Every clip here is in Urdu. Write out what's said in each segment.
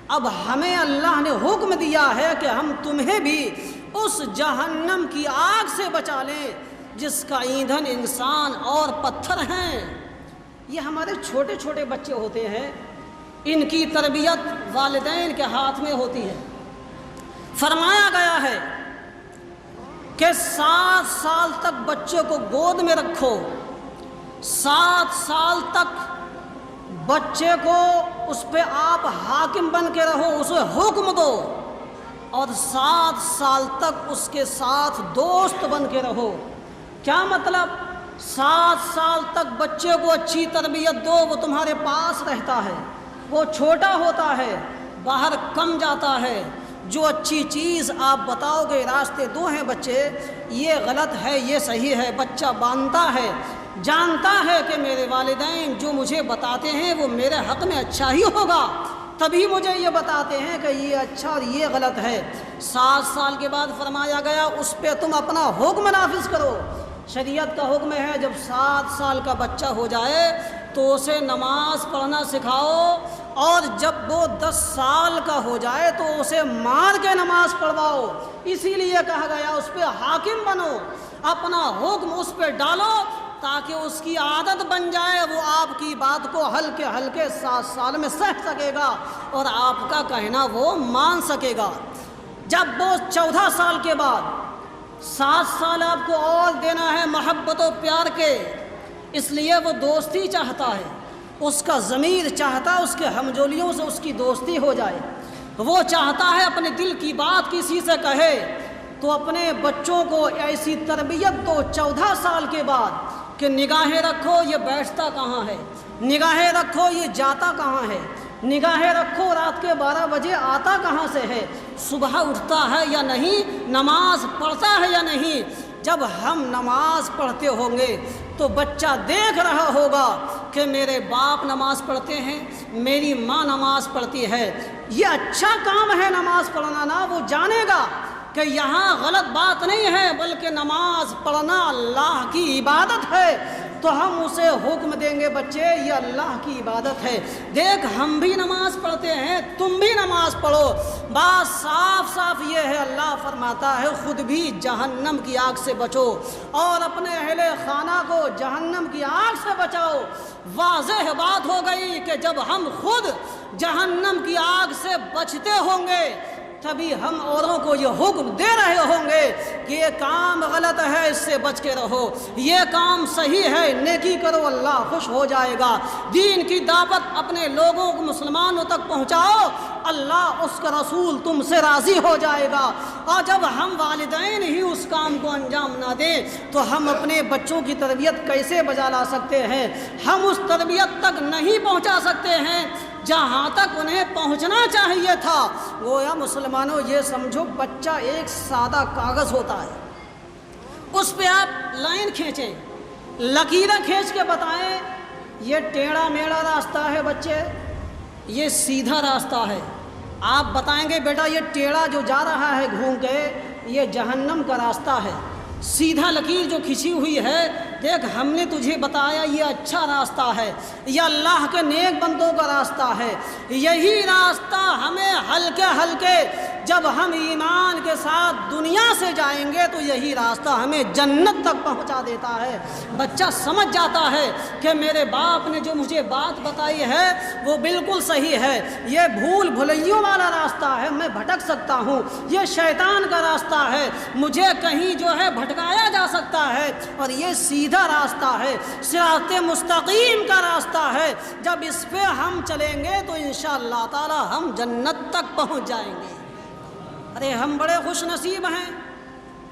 اب ہمیں اللہ نے حکم دیا ہے کہ ہم تمہیں بھی اس جہنم کی آگ سے بچا لیں جس کا ایندھن انسان اور پتھر ہیں۔ یہ ہمارے چھوٹے چھوٹے بچے ہوتے ہیں، ان کی تربیت والدین کے ہاتھ میں ہوتی ہے۔ فرمایا گیا ہے کہ 7 سال تک بچے کو گود میں رکھو، 7 سال تک بچے کو اس پہ آپ حاکم بن کے رہو، اسے حکم دو، اور 7 سال تک اس کے ساتھ دوست بن کے رہو۔ کیا مطلب؟ 7 سال تک بچے کو اچھی تربیت دو، وہ تمہارے پاس رہتا ہے، وہ چھوٹا ہوتا ہے، باہر کم جاتا ہے، جو اچھی چیز آپ بتاؤ گے، راستے دو ہیں بچے، یہ غلط ہے یہ صحیح ہے، بچہ مانتا ہے، جانتا ہے کہ میرے والدین جو مجھے بتاتے ہیں وہ میرے حق میں اچھا ہی ہوگا، تبھی مجھے یہ بتاتے ہیں کہ یہ اچھا اور یہ غلط ہے۔ 7 سال کے بعد فرمایا گیا اس پہ تم اپنا حکم نافذ کرو۔ شریعت کا حکم ہے جب 7 سال کا بچہ ہو جائے تو اسے نماز پڑھنا سکھاؤ، اور جب وہ 10 سال کا ہو جائے تو اسے مار کے نماز پڑھواؤ۔ اسی لیے کہا گیا اس پہ حاکم بنو، اپنا حکم اس پہ ڈالو تاکہ اس کی عادت بن جائے، وہ آپ کی بات کو ہلکے ہلکے 7 سال میں سہ سکے گا اور آپ کا کہنا وہ مان سکے گا۔ جب وہ 14 سال کے بعد 7 سال آپ کو اور دینا ہے محبت و پیار کے، اس لیے وہ دوستی چاہتا ہے، اس کا ضمیر چاہتا ہے اس کے ہمجولیوں سے اس کی دوستی ہو جائے، وہ چاہتا ہے اپنے دل کی بات کسی سے کہے، تو اپنے بچوں کو ایسی تربیت دو 14 سال کے بعد کہ نگاہیں رکھو یہ بیٹھتا کہاں ہے، نگاہیں رکھو یہ جاتا کہاں ہے، نگاہیں رکھو رات کے 12 بجے آتا کہاں سے ہے، صبح اٹھتا ہے یا نہیں، نماز پڑھتا ہے یا نہیں۔ جب ہم نماز پڑھتے ہوں گے تو بچہ دیکھ رہا ہوگا کہ میرے باپ نماز پڑھتے ہیں، میری ماں نماز پڑھتی ہے، یہ اچھا کام ہے نماز پڑھنا، نا وہ جانے گا کہ یہاں غلط بات نہیں ہے بلکہ نماز پڑھنا اللہ کی عبادت ہے، تو ہم اسے حکم دیں گے بچے یہ اللہ کی عبادت ہے، دیکھ ہم بھی نماز پڑھتے ہیں تم بھی نماز پڑھو۔ بات صاف صاف یہ ہے، اللہ فرماتا ہے خود بھی جہنم کی آگ سے بچو اور اپنے اہل خانہ کو جہنم کی آگ سے بچاؤ۔ واضح بات ہو گئی کہ جب ہم خود جہنم کی آگ سے بچتے ہوں گے تبھی ہم اوروں کو یہ حکم دے رہے ہوں گے کہ یہ کام غلط ہے اس سے بچ کے رہو، یہ کام صحیح ہے نیکی کرو اللہ خوش ہو جائے گا۔ دین کی دعوت اپنے لوگوں کو مسلمانوں تک پہنچاؤ، اللہ اس کا رسول تم سے راضی ہو جائے گا۔ اور جب ہم والدین ہی اس کام کو انجام نہ دیں تو ہم اپنے بچوں کی تربیت کیسے بجا لا سکتے ہیں؟ ہم اس تربیت تک نہیں پہنچا سکتے ہیں جہاں تک انہیں پہنچنا چاہیے تھا۔ گویا مسلمانوں یہ سمجھو بچہ ایک سادہ کاغذ ہوتا ہے، اس پہ آپ لائن کھینچیں، لکیریں کھینچ کے بتائیں یہ ٹیڑھا میڑھا راستہ ہے بچے، یہ سیدھا راستہ ہے۔ آپ بتائیں گے بیٹا یہ ٹیڑھا جو جا رہا ہے گھوم کے یہ جہنم کا راستہ ہے، سیدھا لکیر جو کھینچی ہوئی ہے دیکھ ہم نے تجھے بتایا یہ اچھا راستہ ہے، یہ اللہ کے نیک بندوں کا راستہ ہے۔ یہی راستہ ہمیں ہلکے ہلکے جب ہم ایمان کے ساتھ دنیا سے جائیں گے تو یہی راستہ ہمیں جنت تک پہنچا دیتا ہے۔ بچہ سمجھ جاتا ہے کہ میرے باپ نے جو مجھے بات بتائی ہے وہ بالکل صحیح ہے، یہ بھول بھلیوں والا راستہ ہے، میں بھٹک سکتا ہوں، یہ شیطان کا راستہ ہے، مجھے کہیں جو ہے بھٹکایا جا سکتا ہے، اور یہ سیدھا راستہ ہے، صراط مستقیم کا راستہ ہے۔ جب اس پہ ہم چلیں گے تو انشاءاللہ تعالی ہم جنت تک پہنچ جائیں گے۔ ارے ہم بڑے خوش نصیب ہیں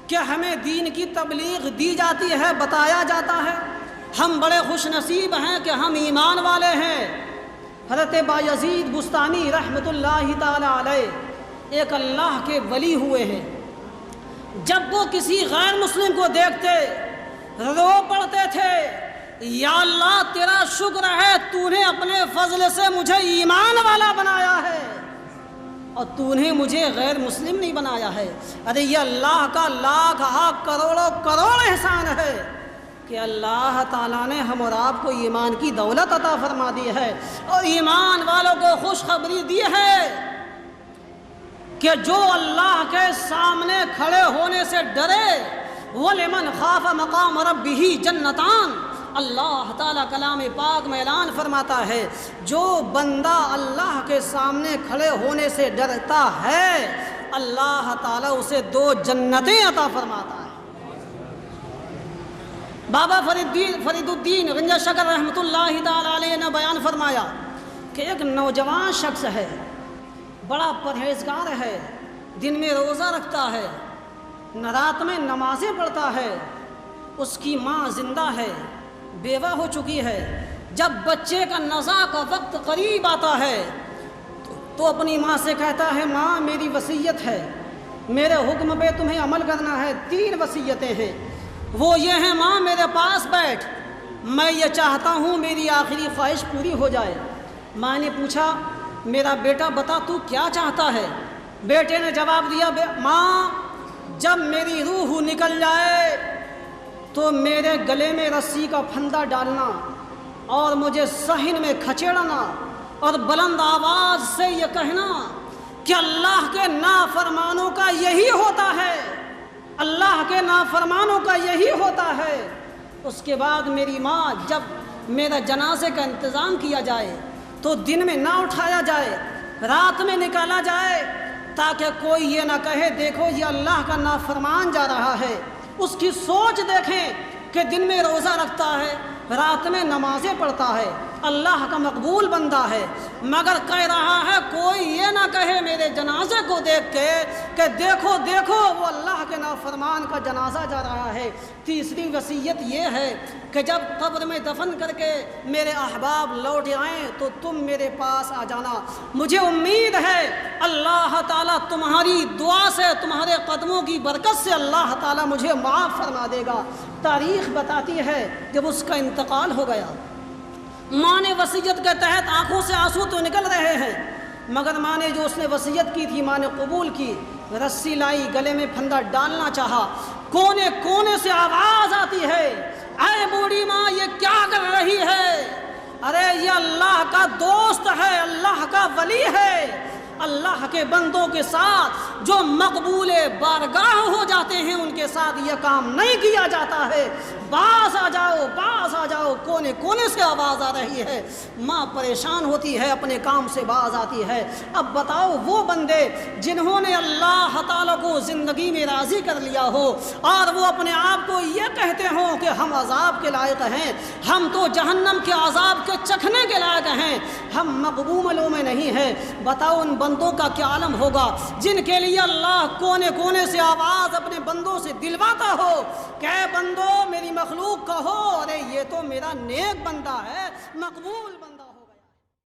کہ ہمیں دین کی تبلیغ دی جاتی ہے، بتایا جاتا ہے، ہم بڑے خوش نصیب ہیں کہ ہم ایمان والے ہیں۔ حضرت بایزید بستانی رحمۃ اللہ تعالی علیہ ایک اللہ کے ولی ہوئے ہیں، جب وہ کسی غیر مسلم کو دیکھتے رو پڑتے تھے، یا اللہ تیرا شکر ہے تو نے اپنے فضل سے مجھے ایمان والا بنایا ہے اور تو نے مجھے غیر مسلم نہیں بنایا ہے۔ ارے یہ اللہ کا لاکھ کروڑوں کروڑ احسان ہے کہ اللہ تعالیٰ نے ہم اور آپ کو ایمان کی دولت عطا فرما دی ہے اور ایمان والوں کو خوشخبری دی ہے کہ جو اللہ کے سامنے کھڑے ہونے سے ڈرے، وَلِمَنْ خَافَ مَقَامَ رَبِّهِ جَنَّتَانِ، اللہ تعالیٰ کلام پاک میں اعلان فرماتا ہے جو بندہ اللہ کے سامنے کھڑے ہونے سے ڈرتا ہے اللہ تعالیٰ اسے 2 جنتیں عطا فرماتا ہے۔ بابا فرید الدین گنجا شکر رحمۃ اللہ تعالیٰ علیہ نے بیان فرمایا کہ ایک نوجوان شخص ہے، بڑا پرہیزگار ہے، دن میں روزہ رکھتا ہے، رات میں نمازیں پڑھتا ہے، اس کی ماں زندہ ہے، بیوہ ہو چکی ہے۔ جب بچے کا نزا کا وقت قریب آتا ہے تو اپنی ماں سے کہتا ہے ماں میری وصیت ہے، میرے حکم پہ تمہیں عمل کرنا ہے، 3 وصیتیں ہیں، وہ یہ ہیں ماں میرے پاس بیٹھ، میں یہ چاہتا ہوں میری آخری خواہش پوری ہو جائے۔ ماں نے پوچھا میرا بیٹا بتا تو کیا چاہتا ہے؟ بیٹے نے جواب دیا ماں جب میری روح نکل جائے تو میرے گلے میں رسی کا پھندا ڈالنا اور مجھے صحن میں کھچیڑنا اور بلند آواز سے یہ کہنا کہ اللہ کے نافرمانوں کا یہی ہوتا ہے، اللہ کے نافرمانوں کا یہی ہوتا ہے۔ اس کے بعد میری ماں جب میرا جنازے کا انتظام کیا جائے تو دن میں نہ اٹھایا جائے، رات میں نکالا جائے تاکہ کوئی یہ نہ کہے دیکھو یہ اللہ کا نافرمان جا رہا ہے۔ اس کی سوچ دیکھیں کہ دن میں روزہ رکھتا ہے، رات میں نمازیں پڑھتا ہے، اللہ کا مقبول بندہ ہے، مگر کہہ رہا ہے کوئی یہ نہ کہے میرے جنازے کو دیکھ کے کہ دیکھو دیکھو وہ اللہ کے نافرمان کا جنازہ جا رہا ہے۔ تیسری وصیت یہ ہے کہ جب قبر میں دفن کر کے میرے احباب لوٹ آئیں تو تم میرے پاس آ جانا، مجھے امید ہے اللہ تعالیٰ تمہاری دعا سے، تمہارے قدموں کی برکت سے اللہ تعالیٰ مجھے معاف فرما دے گا۔ تاریخ بتاتی ہے جب اس کا انتقال ہو گیا، ماں نے وصیت کے تحت آنکھوں سے آنسو تو نکل رہے ہیں مگر ماں نے جو اس نے وصیت کی تھی ماں نے قبول کی، رسی لائی، گلے میں پھندا ڈالنا چاہا، کونے کونے سے آواز آتی ہے اے بوڑھی ماں یہ کیا کر رہی ہے؟ ارے یہ اللہ کا دوست ہے، اللہ کا ولی ہے، اللہ کے بندوں کے ساتھ جو مقبول بارگاہ ہو جاتے ہیں ان کے ساتھ یہ کام نہیں کیا جاتا ہے، باز آ جاؤ باز آ جاؤ۔ کونے کونے سے آواز آ رہی ہے، ماں پریشان ہوتی ہے، اپنے کام سے باز آتی ہے۔ اب بتاؤ وہ بندے جنہوں نے اللہ تعالیٰ کو زندگی میں راضی کر لیا ہو اور وہ اپنے آپ کو یہ کہتے ہوں کہ ہم عذاب کے لائق ہیں، ہم تو جہنم کے عذاب کے چکھنے کے لائق ہیں، ہم مقبولوں میں نہیں ہیں، بتاؤ ان بندوں کا کیا عالم ہوگا جن کے لیے اللہ کونے کونے سے آواز اپنے بندوں سے دلواتا ہو کہ اے بندو میری مخلوق کہو ارے یہ تو میرا نیک بندہ ہے، مقبول بندہ